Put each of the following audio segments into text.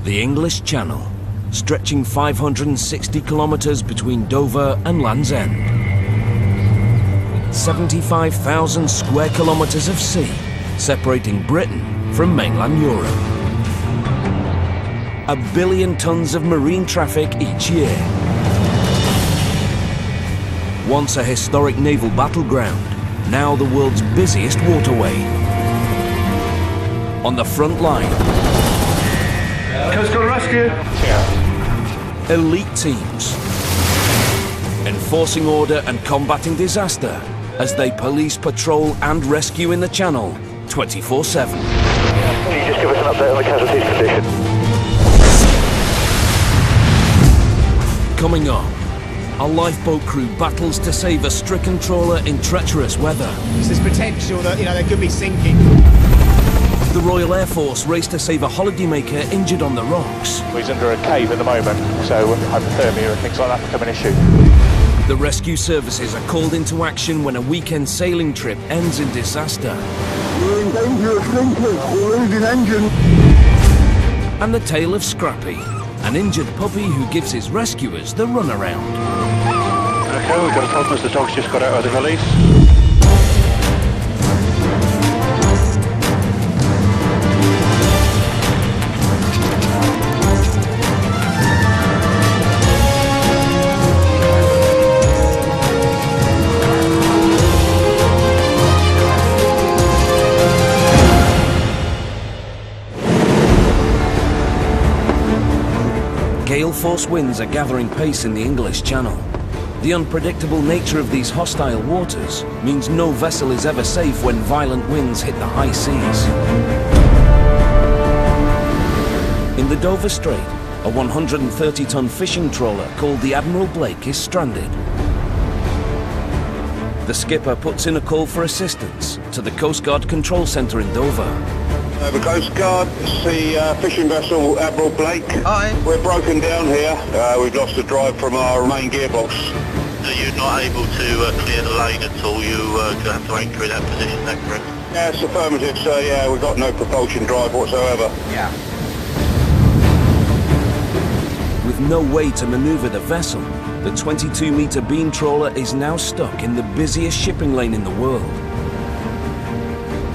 The English Channel, stretching 560 kilometres between Dover and Land's End. 75,000 square kilometres of sea, separating Britain from mainland Europe. 1 billion tonnes of marine traffic each year. Once a historic naval battleground, now the world's busiest waterway. On the front line, Coast Guard Rescue. Elite teams, enforcing order and combating disaster as they police, patrol and rescue in the Channel 24/7. Can you just give us an update on the casualties condition? Coming up, a lifeboat crew battles to save a stricken trawler in treacherous weather. There's potential that, they could be sinking. The Royal Air Force race to save a holidaymaker injured on the rocks. He's under a cave at the moment, so hypothermia and things like that become an issue. The rescue services are called into action when a weekend sailing trip ends in disaster. We're in danger of sinking. We're losing engine. And the tale of Scrappy, an injured puppy who gives his rescuers the runaround. Okay, we've got a problem as the dog's just got out of the release. Gale force winds are gathering pace in the English Channel. The unpredictable nature of these hostile waters means no vessel is ever safe when violent winds hit the high seas. In the Dover Strait, a 130-ton fishing trawler called the Admiral Blake is stranded. The skipper puts in a call for assistance to the Coast Guard Control Centre in Dover. The Coast Guard, it's the fishing vessel Admiral Blake. Hi. We're broken down here. We've lost the drive from our main gearbox. So you're not able to clear the lane at all, you have to anchor in that position, is that correct? Yes, affirmative, sir. Yeah, we've got no propulsion drive whatsoever. Yeah. With no way to manoeuvre the vessel, the 22-metre beam trawler is now stuck in the busiest shipping lane in the world.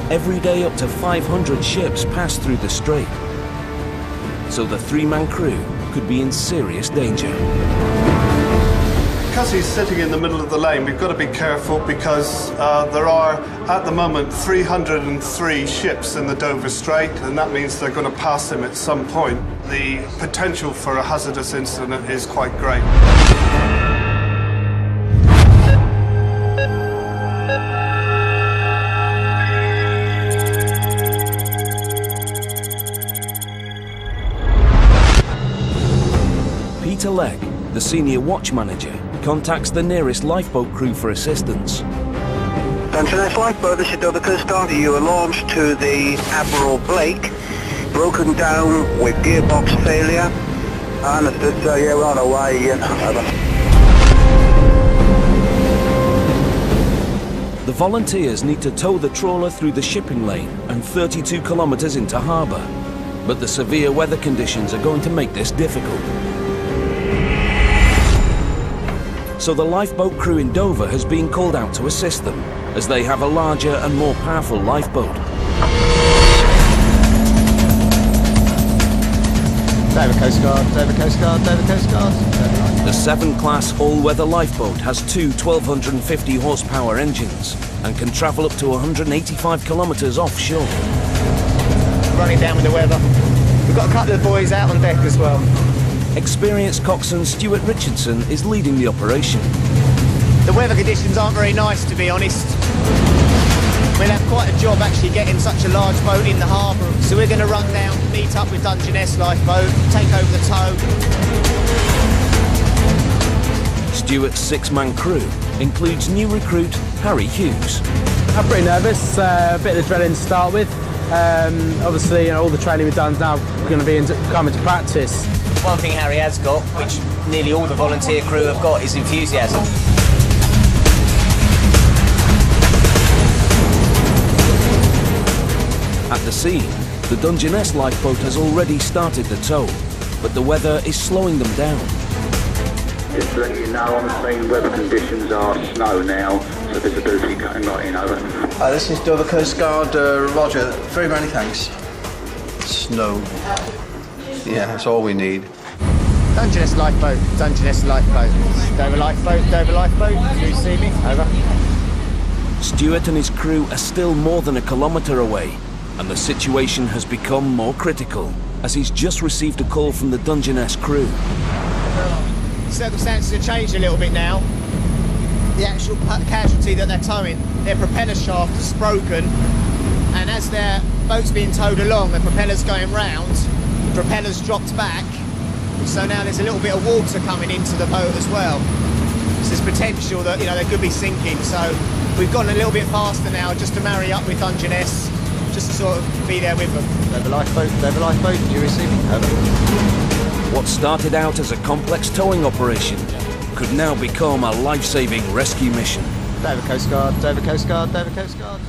Every day up to 500 ships pass through the strait, so the three-man crew could be in serious danger. Because he's sitting in the middle of the lane, we've got to be careful because there are, at the moment, 303 ships in the Dover Strait, and that means they're going to pass him at some point. The potential for a hazardous incident is quite great. Peter Legg, the senior watch manager, contacts the nearest lifeboat crew for assistance. Pensioners lifeboat, this is Dover Coast Guard. You are launched to the Admiral Blake, broken down with gearbox failure. Understood, so yeah, we're on our way. Over. The volunteers need to tow the trawler through the shipping lane and 32 kilometres into harbour. But the severe weather conditions are going to make this difficult. So the lifeboat crew in Dover has been called out to assist them, as they have a larger and more powerful lifeboat. Dover Coast Guard, Dover Coast Guard, Dover Coast Guard. The 7-class all-weather lifeboat has two 1,250 horsepower engines and can travel up to 185 kilometres offshore. Running down with the weather. We've got a couple of boys out on deck as well. Experienced coxswain Stuart Richardson is leading the operation. The weather conditions aren't very nice, to be honest. We'll have quite a job actually getting such a large boat in the harbour. So we're going to run down, meet up with Dungeness lifeboat, take over the tow. Stuart's 6-man crew includes new recruit Harry Hughes. I'm pretty nervous, a bit of adrenaline to start with. Obviously, all the training we've done is now going to be coming to practice. One thing Harry has got, which nearly all the volunteer crew have got, is enthusiasm. At the scene, The Dungeness lifeboat has already started the tow, but the weather is slowing them down. Just to let you know, on the scene, weather conditions are snow now, so visibility cutting right in, over. This is Dover Coast Guard, Roger. Very many thanks. Snow. Yeah, that's all we need. Dungeness lifeboat, Dungeness lifeboat. Dover lifeboat, do you see me? Over. Stuart and his crew are still more than a kilometre away, and the situation has become more critical, as he's just received a call from the Dungeness crew. Circumstances have changed a little bit now. The actual casualty that they're towing, their propeller shaft is broken, and as their boat's being towed along, the propeller's going round, the propeller's dropped back, so now there's a little bit of water coming into the boat as well. So there's potential that, you know, they could be sinking, so we've gone a little bit faster now just to marry up with Dungeness, just to sort of be there with them. Dover lifeboat, do you receive me? Over. What started out as a complex towing operation could now become a life-saving rescue mission. Dover Coast Guard, Dover Coast Guard, Dover Coast Guard.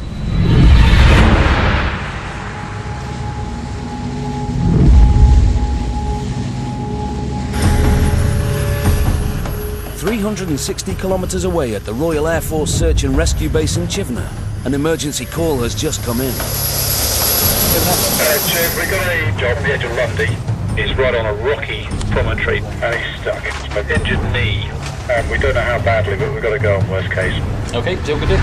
360 kilometres away at the Royal Air Force Search and Rescue Base in Chivner, an emergency call has just come in. Chief, we've got a job on the edge of Lundy. He's right on a rocky promontory and he's stuck. An injured knee. We don't know how badly, but we've got to go on worst case. Okay, deal with it.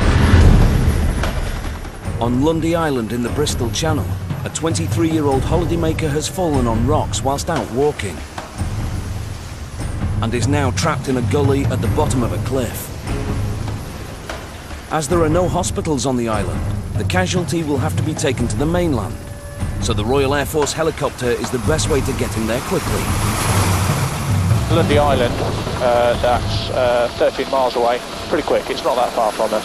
On Lundy Island in the Bristol Channel, a 23-year-old holidaymaker has fallen on rocks whilst out walking and is now trapped in a gully at the bottom of a cliff. As there are no hospitals on the island, the casualty will have to be taken to the mainland, so the Royal Air Force helicopter is the best way to get him there quickly. Lundy Island, that's 13 miles away. Pretty quick, it's not that far from us.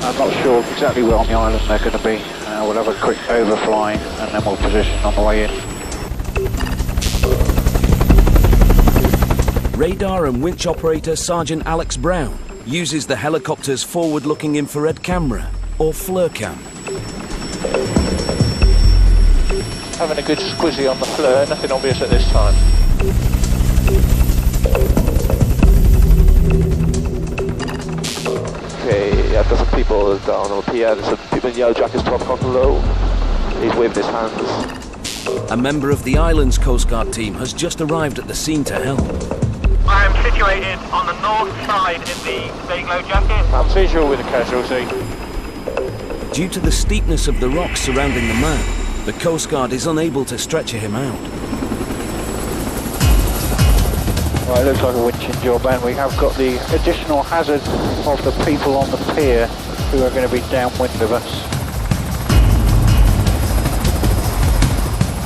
I'm not sure exactly where on the island they're going to be. We'll have a quick overflying and then we'll position on the way in. Radar and winch operator Sergeant Alex Brown uses the helicopter's forward-looking infrared camera, or FLIR cam. Having a good squizzy on the FLIR, nothing obvious at this time. Okay, yeah, there's some people down on the pier, there's some people in yellow jackets top on below. He's waving his hands. A member of the island's Coast Guard team has just arrived at the scene to help. I am situated on the north side in the staying low jacket. I'm visual with the casualty. Due to the steepness of the rocks surrounding the man, the Coast Guard is unable to stretcher him out. Well, it looks like a winching job, and we have got the additional hazard of the people on the pier who are going to be downwind of us.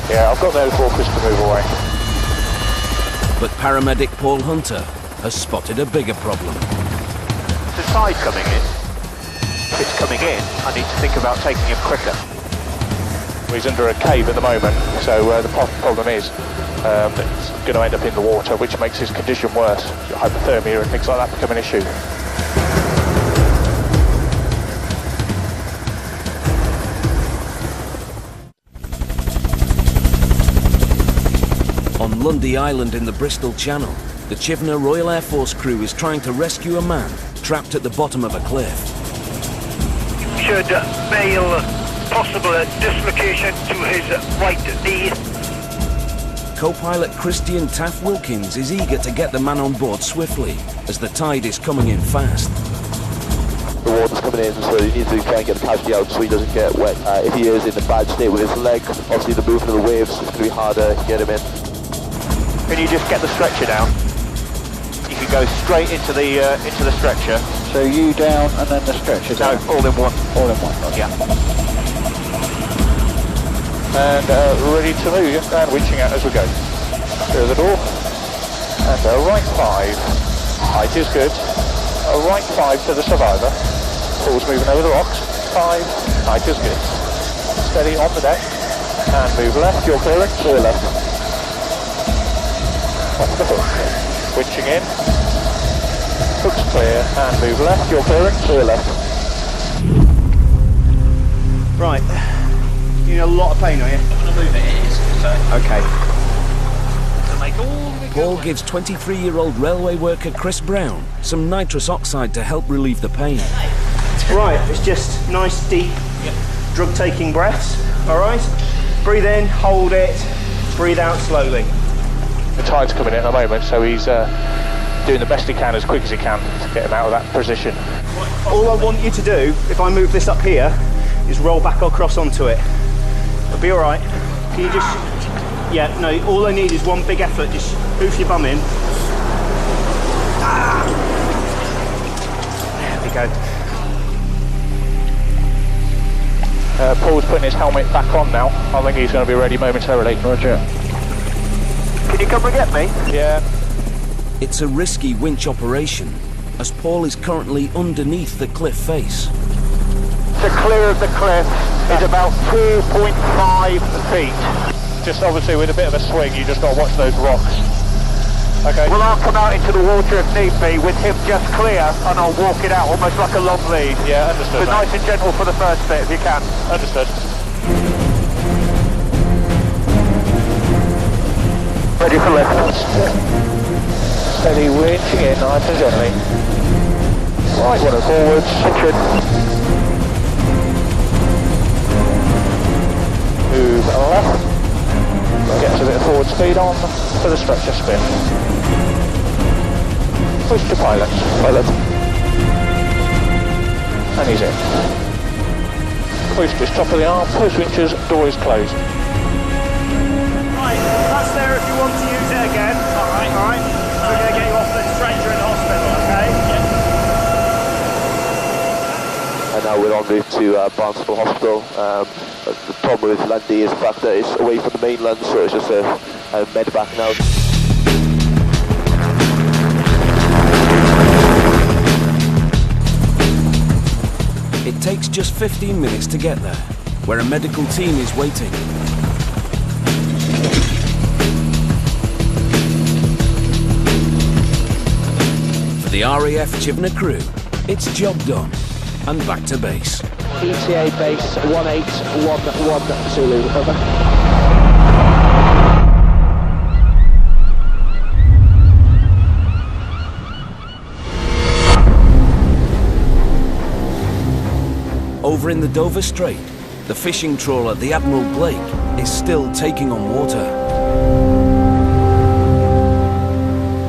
Yeah, I've got those walkers to move away. But paramedic Paul Hunter has spotted a bigger problem. The tide coming in. If it's coming in, I need to think about taking him quicker. He's under a cave at the moment, so the problem is it's going to end up in the water, which makes his condition worse. Hypothermia and things like that become an issue. On Lundy Island in the Bristol Channel, the Chivner Royal Air Force crew is trying to rescue a man trapped at the bottom of a cliff. Should mail possible dislocation to his right knee. Co-pilot Christian Taff Wilkins is eager to get the man on board swiftly, as the tide is coming in fast. The water's coming in, so you need to try and get the casualty out so he doesn't get wet. If he is in a bad state with his leg, obviously the movement of the waves is going to be harder to get him in. Can you just get the stretcher down? You can go straight into the stretcher. So you down and then the stretcher down? No, all in one. All in one, yeah. And ready to move, and winching out as we go. Through the door, and a right 5, height is good, a right 5 to the survivor, Paul's moving over the rocks, 5, height is good, steady on the deck, and move left, you're clearing, clear left. Off the hook, winching in, hook's clear, and move left, you're clearing, clear left. Right, you're in a lot of pain, are you? I'm going to move it, it is. So. Okay. Paul gives 23-year-old railway worker Chris Brown some nitrous oxide to help relieve the pain. Right, it's just nice, deep, drug-taking breaths, all right? Breathe in, hold it, breathe out slowly. The tide's coming in at the moment, so he's doing the best he can as quick as he can to get him out of that position. All I want you to do, if I move this up here, is roll back across onto it. It'll be all right. Can you just... Yeah, no, all I need is one big effort. Just hoof your bum in. Ah. There we go. Paul's putting his helmet back on now. I think he's going to be ready momentarily. Roger. Can you come and get me? Yeah. It's a risky winch operation, as Paul is currently underneath the cliff face. The clear of the cliff is about 2.5 feet. Just obviously with a bit of a swing, you just got to watch those rocks. Okay. Well, I'll come out into the water if need be, with him just clear, and I'll walk it out almost like a long lead. Yeah, understood. But nice and gentle for the first bit, if you can. Understood. Ready for lift. Steady winching in, nice and gently. Right, one and forwards. Attention. Move left. Gets a bit of forward speed on for the structure spin. Push to pilot. Pilot. And he's in. Hoist is top of the arm, push winches, door is closed. Right, that's there if you want to use it again. Alright. Alright. We're going to get you off the stretcher in the hospital, okay? And now we're en route to Barnstable Hospital. The problem with Lundy is the fact that it's away from the mainland, so it's just a medevac now. It takes just 15 minutes to get there, where a medical team is waiting. For the RAF Chivner crew, it's job done and back to base. ETA base 1811 Zulu, over. Over in the Dover Strait, the fishing trawler, the Admiral Blake, is still taking on water.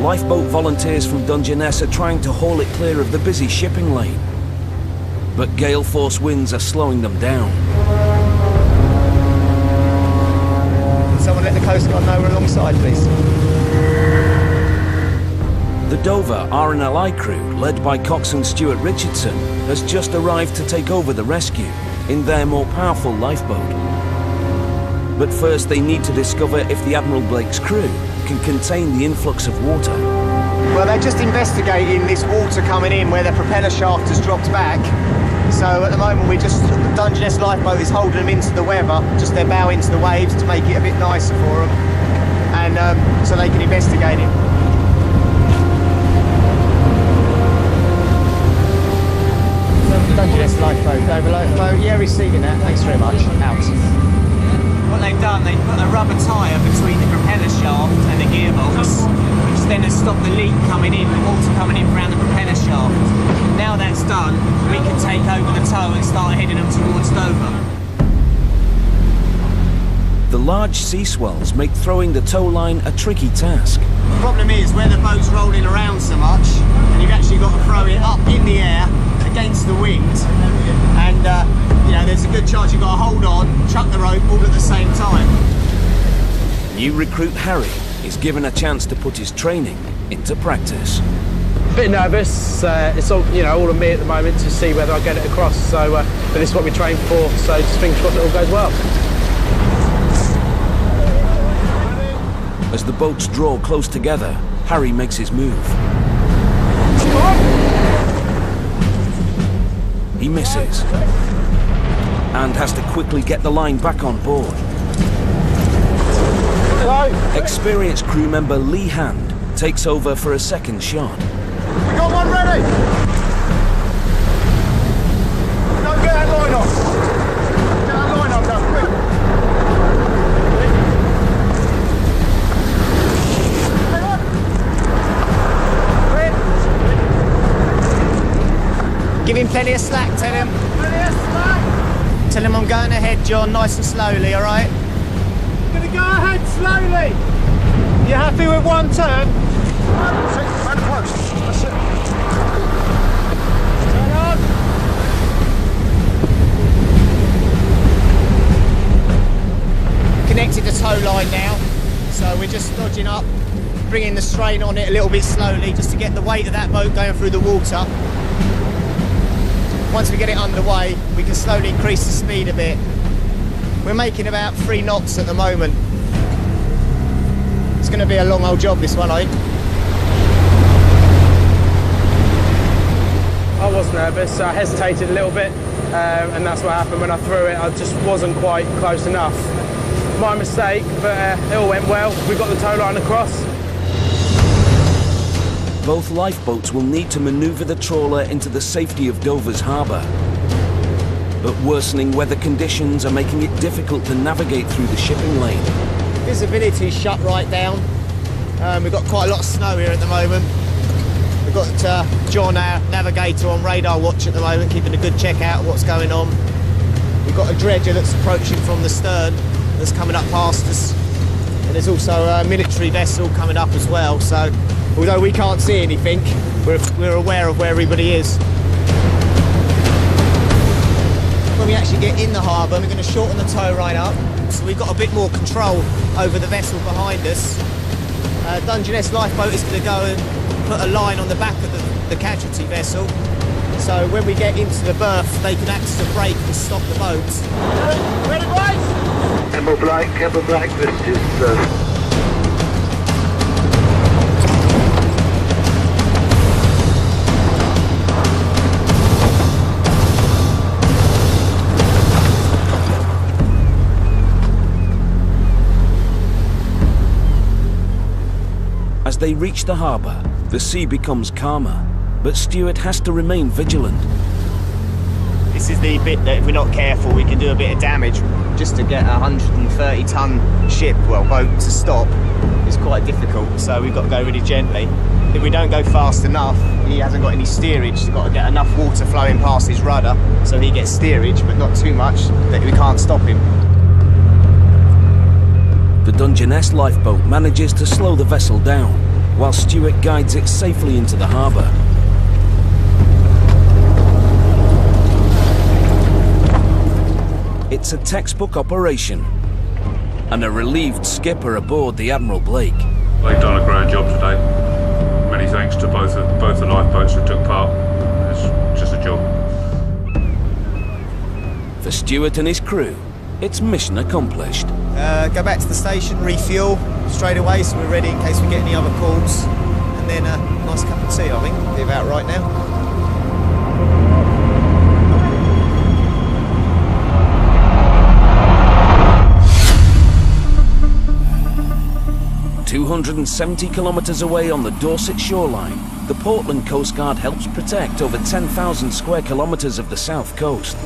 Lifeboat volunteers from Dungeness are trying to haul it clear of the busy shipping lane. But gale force winds are slowing them down. Can someone let the Coast Guard know we're alongside, please? The Dover RNLI crew, led by coxswain Stuart Richardson, has just arrived to take over the rescue in their more powerful lifeboat. But first they need to discover if the Admiral Blake's crew can contain the influx of water. Well, they're just investigating this water coming in where their propeller shaft has dropped back. So at the moment the Dungeness lifeboat is holding them into the weather, just their bow into the waves to make it a bit nicer for them, and so they can investigate it. Dungeness lifeboat, Dover lifeboat, yeah, receiving that, thanks very much, out. What they've done, they've put a rubber tyre between the propeller shaft and the gearbox, which then has stopped the leak coming in, the water coming in around the propeller shaft. Now that's done, we can take over the tow and start heading them towards Dover. The large sea swells make throwing the tow line a tricky task. The problem is where the boat's rolling around so much, and you've actually got to throw it up in the air against the wind, and you know, there's a good chance you've got to hold on, chuck the rope all at the same time. New recruit Harry is given a chance to put his training into practice. Bit nervous. It's all, you know, all on me at the moment to see whether I get it across. So, but this is what we trained for. So, just fingers crossed it all goes well. As the boats draw close together, Harry makes his move. He misses and has to quickly get the line back on board. experienced crew member Lee Hand takes over for a second shot. We got one ready! Don't get that line off! Get that line off now, quick! Give him plenty of slack, tell him. Plenty of slack! Tell him I'm going ahead, John, nice and slowly, alright? Gonna go ahead slowly! You happy with one turn? Man close. That's it. Turn on! Connected the tow line now, so we're just dodging up, bringing the strain on it a little bit slowly just to get the weight of that boat going through the water. Once we get it underway, we can slowly increase the speed a bit. We're making about 3 knots at the moment. It's going to be a long old job, this one, I think. I was nervous, so I hesitated a little bit, and that's what happened when I threw it. I just wasn't quite close enough. My mistake, but it all went well. We got the tow line across. Both lifeboats will need to maneuver the trawler into the safety of Dover's harbour. But worsening weather conditions are making it difficult to navigate through the shipping lane. Visibility's shut right down. We've got quite a lot of snow here at the moment. We've got John, our navigator, on radar watch at the moment, keeping a good check out of what's going on. We've got a dredger that's approaching from the stern that's coming up past us. And there's also a military vessel coming up as well, so although we can't see anything, we're aware of where everybody is. When we actually get in the harbour, we're going to shorten the tow line up, so we've got a bit more control over the vessel behind us. Dungeness lifeboat is going to go and put a line on the back of the casualty vessel, so when we get into the berth, they can act as a brake and stop the boat. Ready, boys? Campbell Black, this is... As they reach the harbour, the sea becomes calmer, but Stuart has to remain vigilant. This is the bit that if we're not careful we can do a bit of damage. Just to get a 130-ton ship, well, boat to stop is quite difficult, so we've got to go really gently. If we don't go fast enough, he hasn't got any steerage. He's got to get enough water flowing past his rudder so he gets steerage, but not too much that we can't stop him. The Dungeness lifeboat manages to slow the vessel down, while Stuart guides it safely into the harbour. It's a textbook operation, and a relieved skipper aboard the Admiral Blake. They've done a grand job today. Many thanks to both the lifeboats that took part. It's just a job. For Stuart and his crew, it's mission accomplished. Go back to the station, refuel straight away so we're ready in case we get any other calls. And then a nice cup of tea, I think, be about right now. "270 kilometres away on the Dorset shoreline, the Portland Coast Guard helps protect over 10,000 square kilometres of the south coast.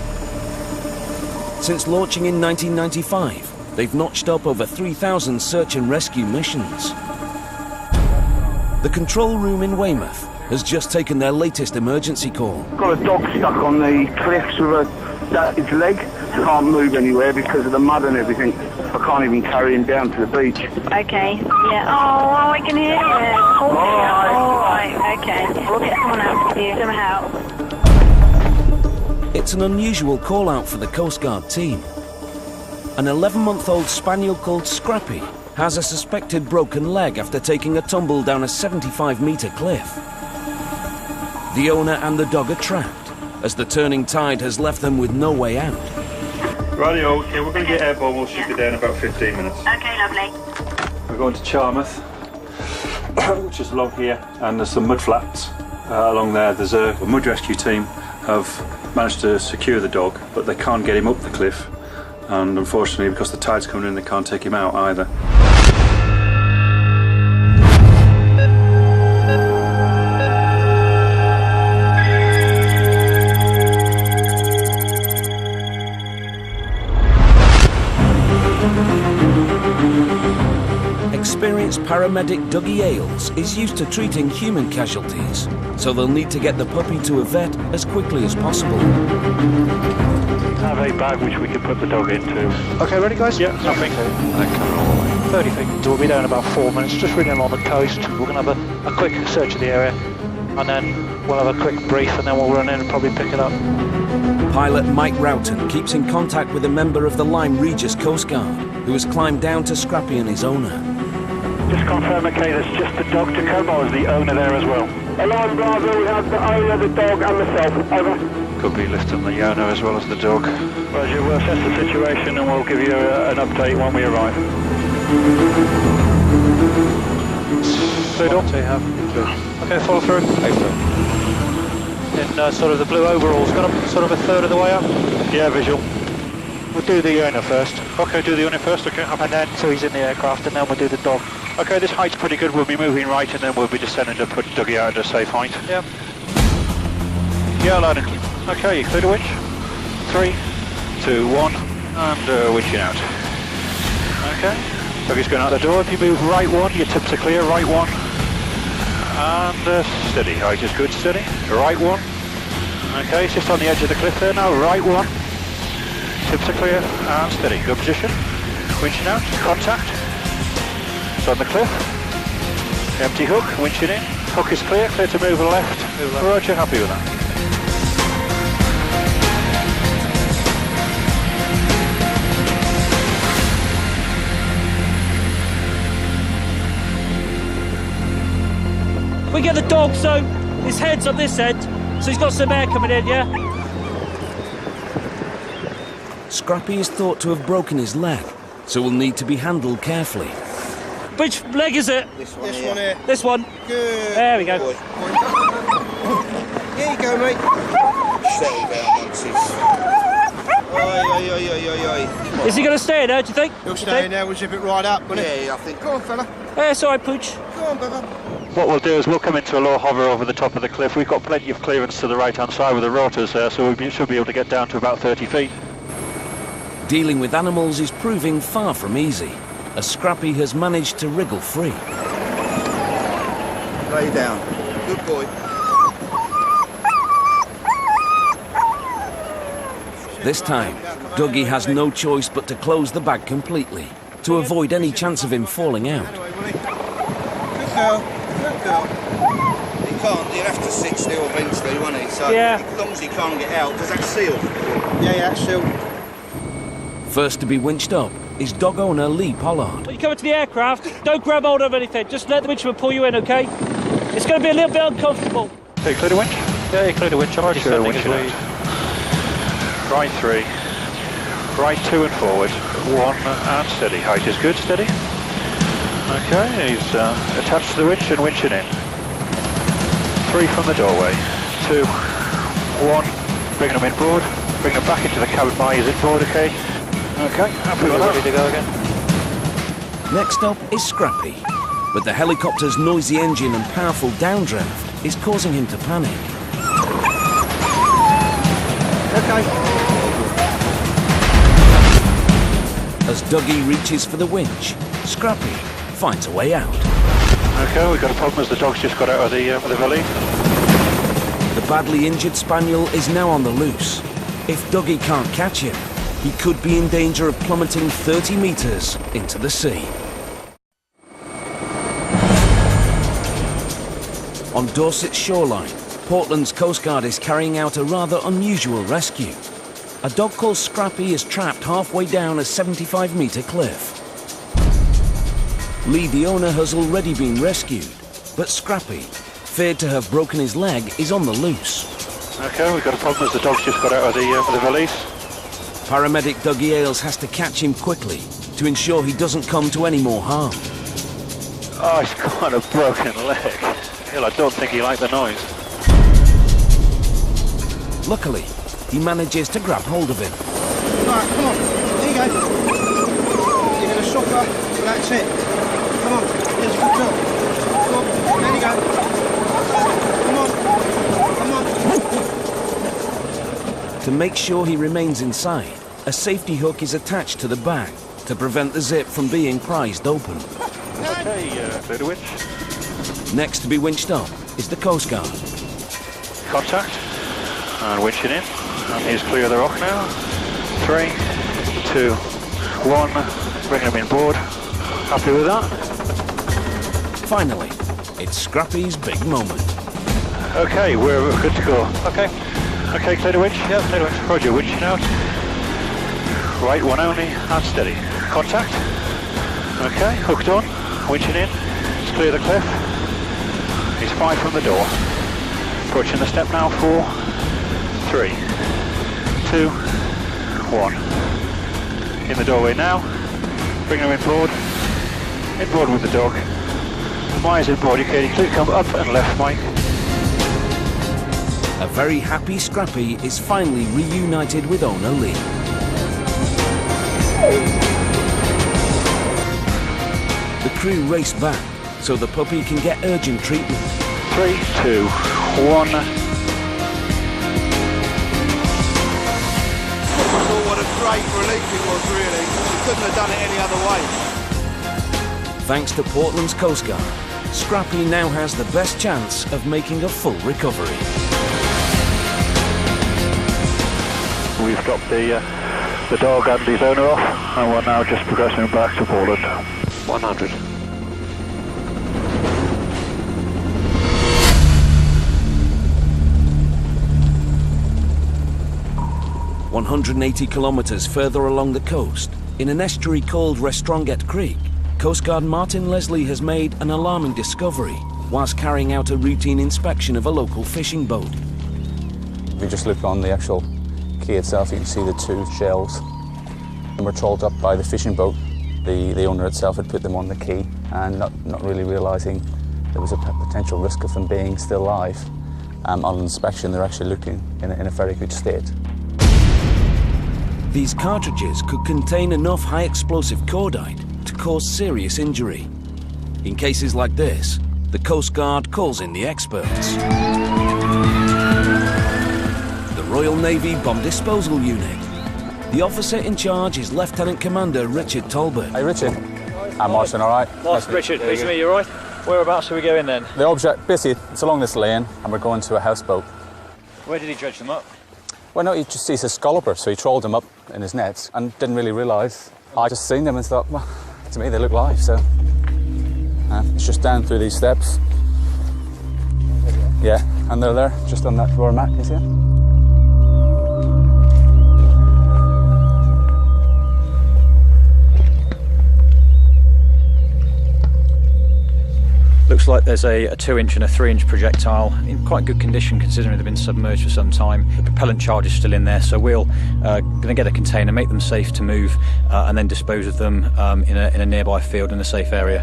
Since launching in 1995, they've notched up over 3,000 search and rescue missions. The control room in Weymouth has just taken their latest emergency call. Got a dog stuck on the cliffs with its leg. Can't move anywhere because of the mud and everything. I can't even carry him down to the beach. Okay, yeah. Oh, I can hear it. Oh, right, okay. We'll get someone out to you, some help. It's an unusual call-out for the Coast Guard team. An 11-month-old spaniel called Scrappy has a suspected broken leg after taking a tumble down a 75-metre cliff. The owner and the dog are trapped, as the turning tide has left them with no way out. Radio, okay, we're going to get airborne, we'll shoot it down in about 15 minutes. Okay, lovely. We're going to Charmouth, which is along here, and there's some mud flats along there. There's a mud rescue team have managed to secure the dog, but they can't get him up the cliff, and unfortunately because the tide's coming in they can't take him out either. experienced paramedic Dougie Ailes is used to treating human casualties, so they'll need to get the puppy to a vet as quickly as possible. Have a bag which we can put the dog into. Okay, ready guys? Yeah, nothing. 30 feet. So we'll be there in about 4 minutes, just running along the coast. We're going to have a quick search of the area, and then we'll have a quick brief, and then we'll run in and probably pick it up. Pilot Mike Roughton keeps in contact with a member of the Lyme Regis Coast Guard, who has climbed down to Scrappy and his owner. Just confirm, okay, there's just the dog to come, or is the owner there as well? Alarm Bravo, we have the owner, the dog and myself. Over. Could be listing the owner as well as the dog. Roger, we'll assess the situation and we'll give you an update when we arrive. Cleared up? Okay, follow through. In sort of the blue overalls, got up sort of a third of the way up? Yeah, visual. We'll do the owner first. Okay, do the owner first, okay. And then, so he's in the aircraft, and then we'll do the dog. Okay, this height's pretty good. We'll be moving right, and then we'll be descending to put Dougie out at a safe height. Yeah. Yeah, loud and clear. Okay, you clear the winch. 3, 2, 1, and winching out. Okay. Dougie's going out the door. If you move right one, your tips are clear. Right one. And steady. Height is good. Steady. Right one. Okay, it's just on the edge of the cliff there now. Right one. Tips are clear. And steady. Good position. Winching out. Contact. It's on the cliff. Empty hook. Winching in. Hook is clear. Clear to move left. Roger. Happy with that. We get the dog, so his head's on this end, so he's got some air coming in, yeah? Scrappy is thought to have broken his leg, so will need to be handled carefully. Which leg is it? This one here. This one? Good. There we go. Boy. Here you go, mate. Settle down once it's... Is he going to stay in there, do you think? He'll stay in there, we'll zip it right up, won't he? Yeah, I think. Go on, fella. Yeah, it's all right, Pooch. Go on, brother. What we'll do is we'll come into a low hover over the top of the cliff. We've got plenty of clearance to the right-hand side with the rotors there, so we should be able to get down to about 30 feet. Dealing with animals is proving far from easy, as Scrappy has managed to wriggle free. Lay down. Good boy. This time, Dougie has no choice but to close the bag completely, to avoid any chance of him falling out. Good girl. Good girl. He can't, he'll have to sit still eventually, won't he? So yeah. As long as he can't get out, does that seal? Yeah, seal. First to be winched up is dog owner Lee Pollard. When you come into the aircraft, don't grab hold of anything, just let the winchman pull you in, okay? It's going to be a little bit uncomfortable. Okay, clear the winch? Yeah, you clear the winch. I'm already sending his lead. Right 3. Right 2 and forward. 1 and steady. Height is good, steady. Okay, he's attached to the winch and winching in. 3 from the doorway. 2, 1, bringing him in board. Bring him back into the cabin by his inboard, okay? Okay, happy with that. Ready to go again. Next up is Scrappy, but the helicopter's noisy engine and powerful downdraft is causing him to panic. Okay. As Dougie reaches for the winch, Scrappy finds a way out. Okay, we've got a problem as the dog's just got out of the valley. The badly injured spaniel is now on the loose. If Dougie can't catch him, he could be in danger of plummeting 30 meters into the sea. On Dorset's shoreline, Portland's Coast Guard is carrying out a rather unusual rescue. A dog called Scrappy is trapped halfway down a 75-meter cliff. Lee, the owner, has already been rescued, but Scrappy, feared to have broken his leg, is on the loose. Okay, we've got a problem as the dog's just got out of the valise. Paramedic Dougie Ailes has to catch him quickly to ensure he doesn't come to any more harm. Oh, he's got a broken leg. Hell, I don't think he liked the noise. Luckily, he manages to grab hold of him. Right, come on. There you go. You're going to shock her. That's it. Come on. Here's a good job. Come on. There you go. Come on. Come on. To make sure he remains inside, a safety hook is attached to the bag to prevent the zip from being prized open. Okay, clear the winch. Next to be winched up is the Coast Guard. Contact. And winching in. And he's clear of the rock now. 3, 2, 1. Bring him in board. Happy with that? Finally, it's Scrappy's big moment. Okay, we're good to go. Okay. Okay, clear the winch. Yeah, clear the winch. Roger, winching out. Right, one only, and steady. Contact. Okay, hooked on. Winching in. Let's clear the cliff. He's 5 from the door. Approaching the step now. 4, 3, 2, 1. In the doorway now. Bring him in board. In board with the dog. Mine's in board, indicating clear, come up and left, Mike. A very happy Scrappy is finally reunited with owner Lee. The crew race back so the puppy can get urgent treatment. 3, 2, 1. Oh, what a great relief it was, really. We couldn't have done it any other way. Thanks to Portland's Coast Guard, Scrappy now has the best chance of making a full recovery. We've dropped the dog and his owner off, and we're now just progressing back to Portland. 100. "180 kilometres further along the coast, in an estuary called Restronguet Creek, Coast Guard Martin Leslie has made an alarming discovery whilst carrying out a routine inspection of a local fishing boat. If you just look on the actual key itself, you can see the 2 shells. And were trawled up by the fishing boat. The owner itself had put them on the quay, and not really realising there was a potential risk of them being still alive. On inspection, they're actually looking in a very good state. These cartridges could contain enough high explosive cordite to cause serious injury. In cases like this, the Coast Guard calls in the experts. The Royal Navy Bomb Disposal Unit. The officer in charge is Lieutenant Commander Richard Talbot. Hey Richard. I'm Martin, all right? Nice, Richard. Pleased to meet you, all right? Whereabouts are we going then? The object, basically, it's along this lane, and we're going to a houseboat. Where did he dredge them up? Well, no, he just sees a scalloper, so he trawled them up in his nets and didn't really realise. I just seen them and thought, well, to me they look live, so... it's just down through these steps. Yeah, and they're there, just on that floor mat, you see it? Looks like there's a 2-inch and a 3-inch projectile in quite good condition considering they've been submerged for some time. The propellant charge is still in there, so we'll going to get a container, make them safe to move, and then dispose of them in a nearby field in a safe area.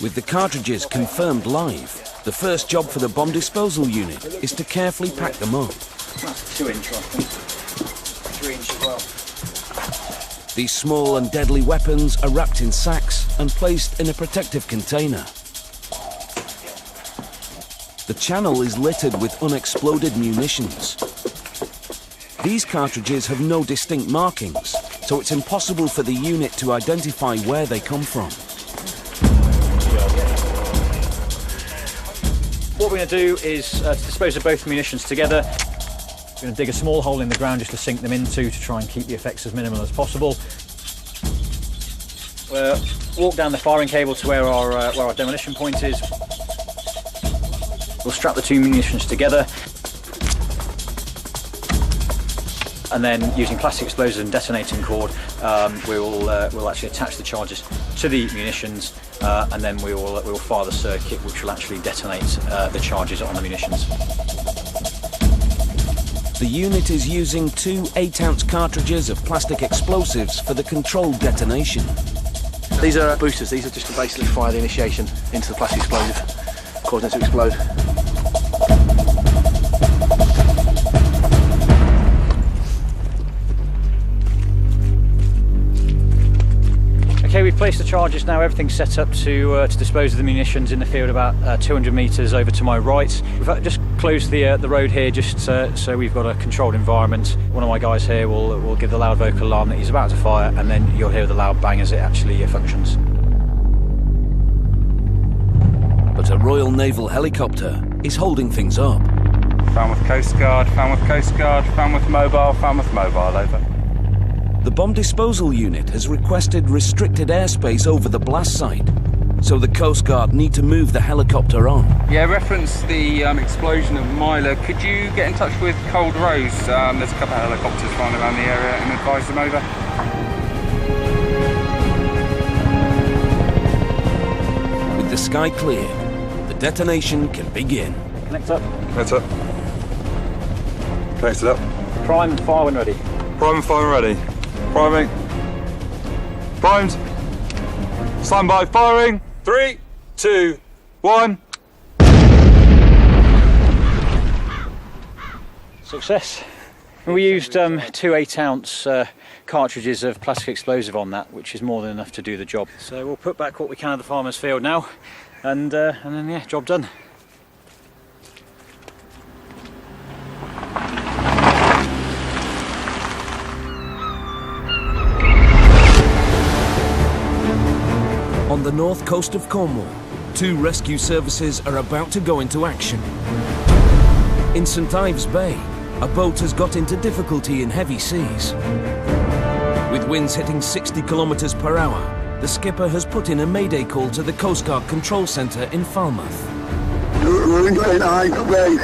With the cartridges confirmed live, the first job for the bomb disposal unit is to carefully pack them up. That's 2-inch, I think. 3-inch as well. These small and deadly weapons are wrapped in sacks and placed in a protective container. The channel is littered with unexploded munitions. These cartridges have no distinct markings, so it's impossible for the unit to identify where they come from. What we're going to do is to dispose of both munitions together. We're going to dig a small hole in the ground just to sink them into to try and keep the effects as minimal as possible. We'll walk down the firing cable to where our demolition point is. We'll strap the 2 munitions together. And then using plastic explosives and detonating cord, we'll actually attach the charges to the munitions, and then we will fire the circuit which will actually detonate the charges on the munitions. The unit is using 2 8-ounce cartridges of plastic explosives for the controlled detonation. These are boosters. These are just to basically fire the initiation into the plastic explosive, causing it to explode. Okay, we've placed the charges now. Everything's set up to dispose of the munitions in the field about 200 metres over to my right. We've just closed the road here just so we've got a controlled environment. One of my guys here will give the loud vocal alarm that he's about to fire, and then you'll hear the loud bang as it actually functions. But a Royal Naval helicopter is holding things up. Falmouth Coast Guard, Falmouth Coast Guard, Falmouth Mobile, over. The bomb disposal unit has requested restricted airspace over the blast site, so the Coast Guard need to move the helicopter on. Yeah, reference the explosion of Myla. Could you get in touch with Cold Rose? There's a couple of helicopters flying around the area, and advise them over. With the sky cleared, the detonation can begin. Connect up. Connect up. Connected up. Prime and fire when ready. Prime and fire when ready. Priming. Primed. Stand by, firing. 3, 2, 1. Success. We used 2 8-ounce cartridges of plastic explosive on that, which is more than enough to do the job. So we'll put back what we can of the farmer's field now, and then yeah, job done. On the north coast of Cornwall, 2 rescue services are about to go into action. In St Ives Bay, a boat has got into difficulty in heavy seas. With winds hitting 60 kilometres per hour, the skipper has put in a mayday call to the Coast Guard Control Centre in Falmouth. We're in St Ives Bay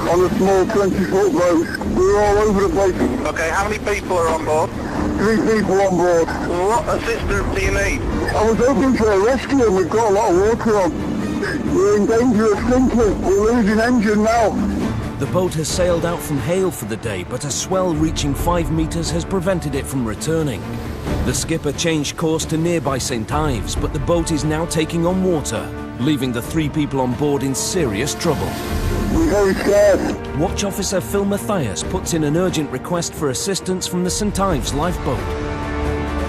on a small 20-foot boat. We're all over the place. Okay, how many people are on board? 3 people on board. What assistance do you need? I was hoping for a rescue and we've got a lot of water on. We're in danger of sinking. We're losing engine now. The boat has sailed out from Hale for the day, but a swell reaching 5 metres has prevented it from returning. The skipper changed course to nearby St Ives, but the boat is now taking on water, leaving the 3 people on board in serious trouble. We're very scared. Watch Officer Phil Mathias puts in an urgent request for assistance from the St Ives lifeboat.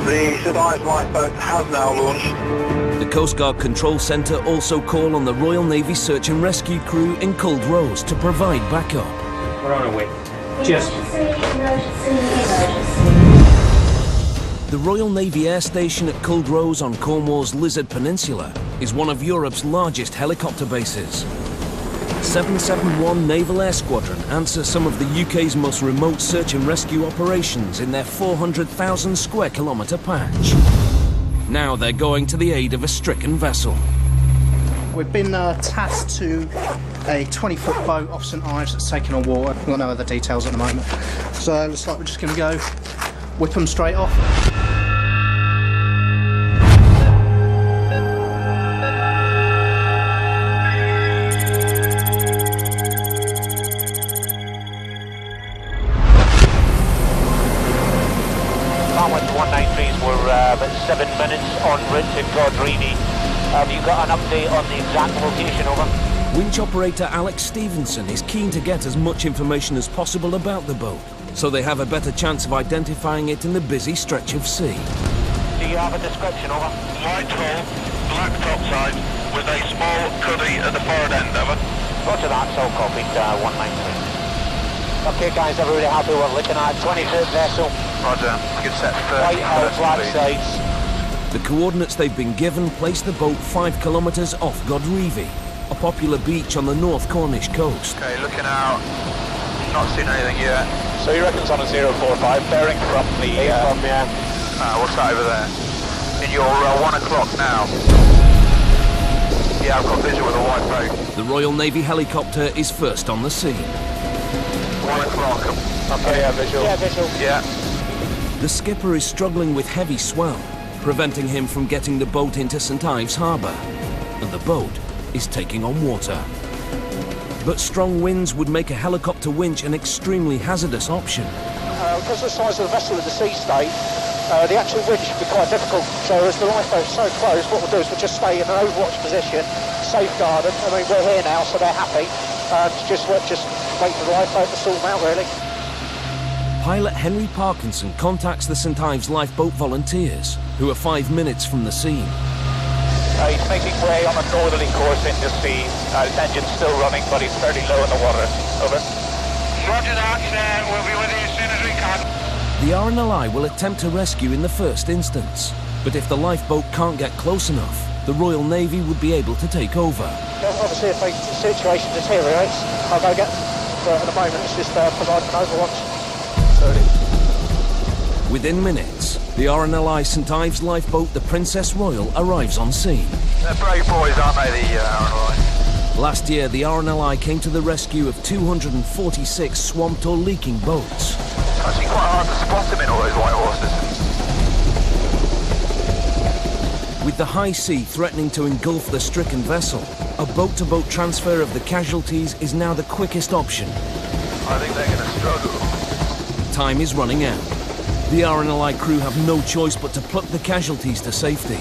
The St Ives lifeboat has now launched. The Coast Guard Control Centre also call on the Royal Navy Search and Rescue crew in Culdrose to provide backup. We're on our way. Just. The Royal Navy Air Station at Culdrose on Cornwall's Lizard Peninsula is one of Europe's largest helicopter bases. 771 Naval Air Squadron answer some of the UK's most remote search and rescue operations in their 400,000 square kilometre patch. Now they're going to the aid of a stricken vessel. We've been tasked to a 20-foot boat off St Ives that's taken on water. We've got no other details at the moment. So it looks like we're just going to go whip them straight off. Falmouth 193s were about 7 minutes en route to Godrevy. Have you got an update on the exact location, over? Winch operator Alex Stevenson is keen to get as much information as possible about the boat, so they have a better chance of identifying it in the busy stretch of sea. Do you have a description, over? Light hull, black topside, with a small cuddy at the forward end, over. Roger that, so copied, 193. Okay guys, everybody happy? We're looking at 20-foot vessel. Roger, good set. White hull, black sides. The coordinates they've been given place the boat 5 kilometres off Godrevy, a popular beach on the North Cornish coast. Okay, looking out. Not seen anything yet. So you reckon it's on a 045, bearing from the... yeah. What's that over there? In your 1 o'clock now. Yeah, I've got visual with a white boat. The Royal Navy helicopter is first on the scene. 1 o'clock. Okay, yeah, visual. Yeah, visual. Yeah. The skipper is struggling with heavy swell, preventing him from getting the boat into St Ives Harbour, and the boat is taking on water. But strong winds would make a helicopter winch an extremely hazardous option. Because of the size of the vessel in the sea state, the actual winch would be quite difficult. So as the lifeboat's so close, what we'll do is we'll just stay in an overwatch position, safeguard them. I mean, we're here now, so they're happy. Just wait for the lifeboat to sort them out, really. Pilot Henry Parkinson contacts the St Ives lifeboat volunteers, who are 5 minutes from the scene. He's making way on a northerly course into sea. His engine's still running, but he's fairly low in the water. Over. Roger that, we'll be with you as soon as we can. The RNLI will attempt to rescue in the first instance, but if the lifeboat can't get close enough, the Royal Navy would be able to take over. Obviously, if the situation deteriorates, I'll go get. But at the moment, it's just providing an overwatch. Within minutes, the RNLI St Ives lifeboat, the Princess Royal, arrives on scene. They're brave boys, aren't they, the RNLI? Last year, the RNLI came to the rescue of 246 swamped or leaking boats. It's actually quite hard to spot them in all those white horses. With the high sea threatening to engulf the stricken vessel, a boat-to-boat transfer of the casualties is now the quickest option. I think they're going to struggle. Time is running out. The RNLI crew have no choice but to pluck the casualties to safety.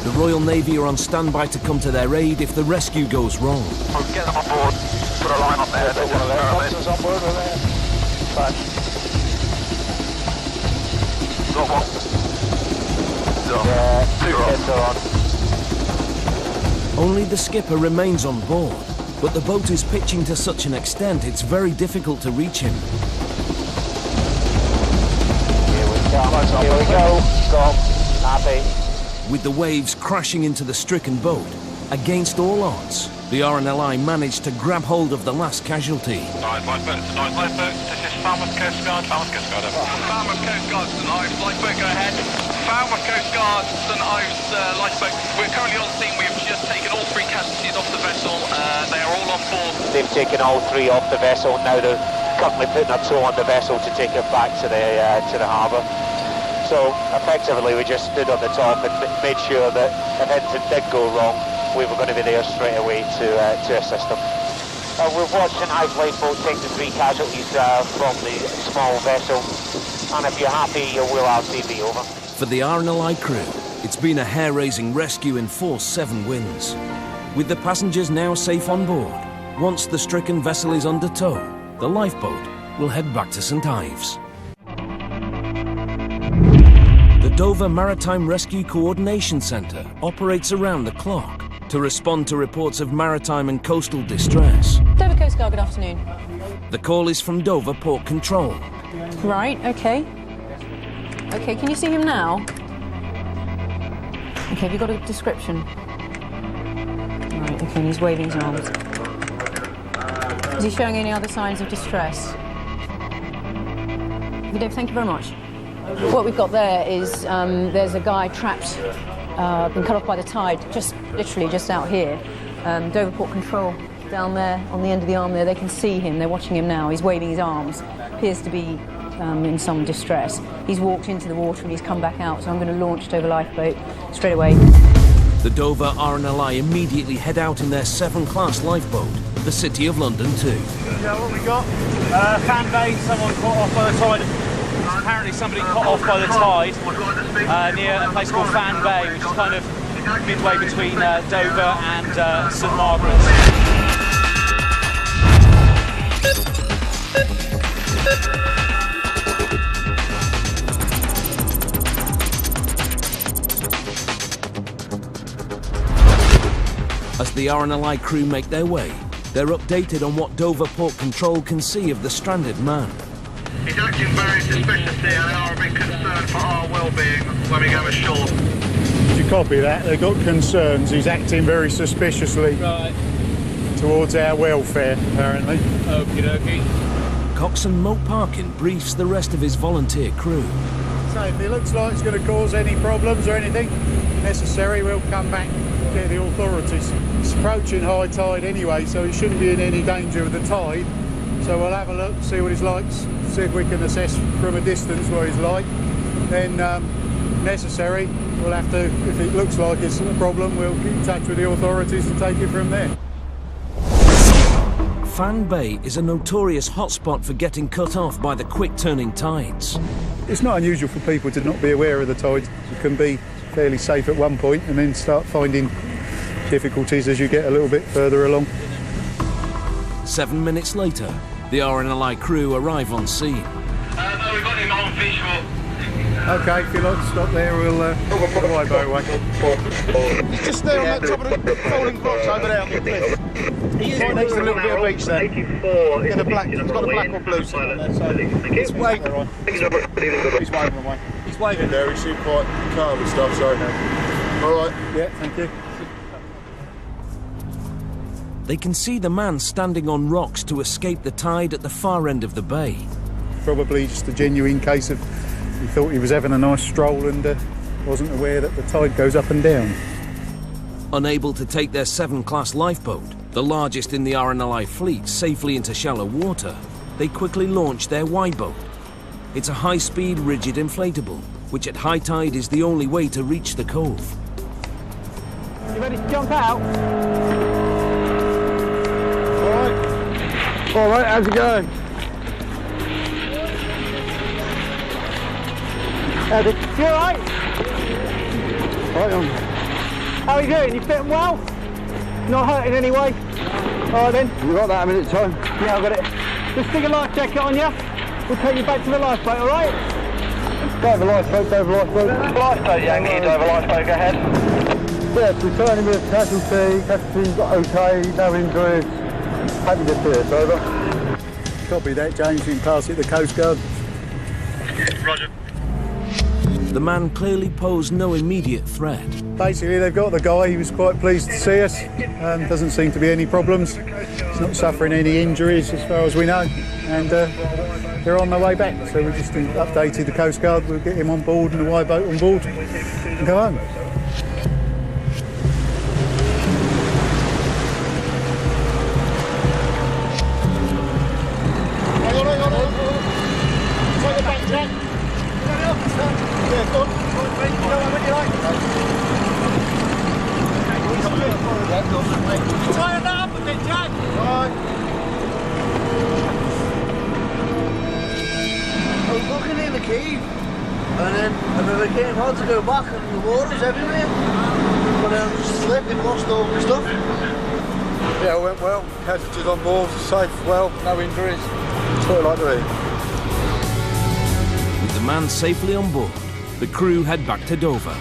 The Royal Navy are on standby to come to their aid if the rescue goes wrong. I'll get them on board, put a line up there. One of their officers on board with there. Fine. Got one. Yeah, 2 heads are on. Only the skipper remains on board, but the boat is pitching to such an extent it's very difficult to reach him. Here we go. Stop. Happy. With the waves crashing into the stricken boat, against all odds, the RNLI managed to grab hold of the last casualty. Nice lifeboat, this is Falmouth Coast Guard, Falmouth Coast Guard, over. Falmouth Coast Guard, St Ives lifeboat, go ahead. Falmouth Coast Guard, St Ives lifeboat. We're currently on scene, we've just taken all 3 casualties off the vessel, they are all on board. They've taken all 3 off the vessel, now they're currently putting a tow on the vessel to take it back to the harbour. So effectively we just stood on the top and made sure that if anything did go wrong, we were going to be there straight away to assist them. We've watched St Ives lifeboat take the 3 casualties from the small vessel, and if you're happy, we'll RCV over. For the RNLI crew, it's been a hair-raising rescue in force 7 winds. With the passengers now safe on board, once the stricken vessel is under tow, the lifeboat will head back to St Ives. The Dover Maritime Rescue Coordination Centre operates around the clock to respond to reports of maritime and coastal distress. Dover Coast Guard, good afternoon. The call is from Dover Port Control. Right, okay. Okay, can you see him now? Okay, have you got a description? Right, okay, and he's waving his arms. Is he showing any other signs of distress? Dave, thank you very much. What we've got there is there's a guy trapped, been cut off by the tide, literally just out here. Dover Port Control down there on the end of the arm there, they can see him, they're watching him now, he's waving his arms, appears to be in some distress. He's walked into the water and he's come back out, so I'm going to launch Dover lifeboat straight away. The Dover RNLI immediately head out in their 7-class lifeboat, the City of London 2. Yeah, what we got? Fan bay, someone caught off by the tide. Apparently somebody caught off by the tide near a place called Fan Bay, which is kind of midway between Dover and St Margaret's. As the RNLI crew make their way, they're updated on what Dover Port Control can see of the stranded man. He's acting very suspiciously and they are a bit concerned for our well-being when we go ashore. Did you copy that? They've got concerns. He's acting very suspiciously towards our welfare, apparently. Okie dokie. Coxswain Mo Parkin briefs the rest of his volunteer crew. So if it looks like it's going to cause any problems or anything necessary, we'll come back and get the authorities. It's approaching high tide anyway, so he shouldn't be in any danger of the tide. So we'll have a look, see what he's like, see if we can assess from a distance what he's like. Then, necessary, we'll have to, if it looks like it's a problem, we'll get in touch with the authorities and take it from there. Fan Bay is a notorious hotspot for getting cut off by the quick-turning tides. It's not unusual for people to not be aware of the tides. You can be fairly safe at one point and then start finding difficulties as you get a little bit further along. 7 minutes later, the RNLI crew arrive on scene. No, we've got him on visual. Okay, if you like to stop there, we'll put the white boat away. He's just there on that top of the falling rocks over there on the cliff. He's right next to a little bit of beach there. He's got a black or blue sign on there, so he's waving. He's waving away. He's waving there, he seemed quite calm and stuff, so. Alright. Yeah, thank you. They can see the man standing on rocks to escape the tide at the far end of the bay. Probably just a genuine case of he thought he was having a nice stroll and wasn't aware that the tide goes up and down. Unable to take their 7-class lifeboat, the largest in the RNLI fleet, safely into shallow water, they quickly launch their Y boat. It's a high-speed, rigid inflatable, which at high tide is the only way to reach the cove. You ready to jump out? All right, how's it going? You alright? Right on. How are you doing? You fitting well? Not hurting anyway? Alright then. You got that a minute, Tom? Yeah, I've got it. Just stick a life jacket on you. We'll take you back to the lifeboat, alright? Dive a lifeboat, lifeboat. Lifeboat, Yankee, dive a lifeboat, go ahead. Yes, returning with casualty. Casualty got okay, no injuries. Happy to see us, over. Copy that, James. You can pass it to the Coast Guard. Roger. The man clearly posed no immediate threat. Basically, they've got the guy. He was quite pleased to see us. Doesn't seem to be any problems. He's not suffering any injuries as far as we know. And they're on their way back. So we just updated the Coast Guard. We'll get him on board and the Y boat on board and go home. Tighten that up a bit, Jack. Right. I was looking in the cave, and then it became hard to go back, and the water's everywhere. But I slipped and lost all my stuff. Yeah, it went well. Casualties on board, safe, well, no injuries. That's what I like to read. With the man safely on board, the crew head back to Dover.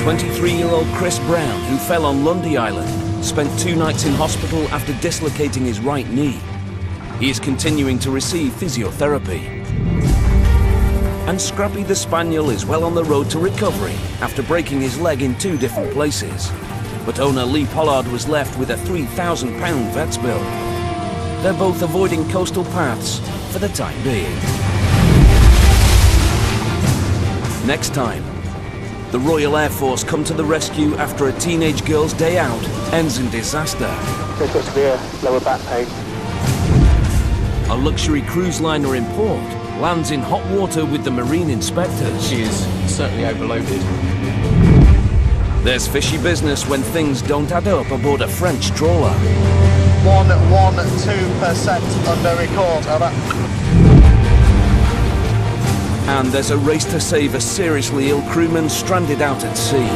"23-year-old Chris Brown, who fell on Lundy Island, spent 2 nights in hospital after dislocating his right knee. He is continuing to receive physiotherapy. And Scrappy the Spaniel is well on the road to recovery after breaking his leg in 2 different places. But owner Lee Pollard was left with a £3,000 vet's bill. They're both avoiding coastal paths for the time being. Next time, the Royal Air Force come to the rescue after a teenage girl's day out ends in disaster. They've got severe lower back pain. A luxury cruise liner in port lands in hot water with the marine inspectors. She is certainly overloaded. There's fishy business when things don't add up aboard a French trawler. 112% under record, over. And there's a race to save a seriously ill crewman stranded out at sea.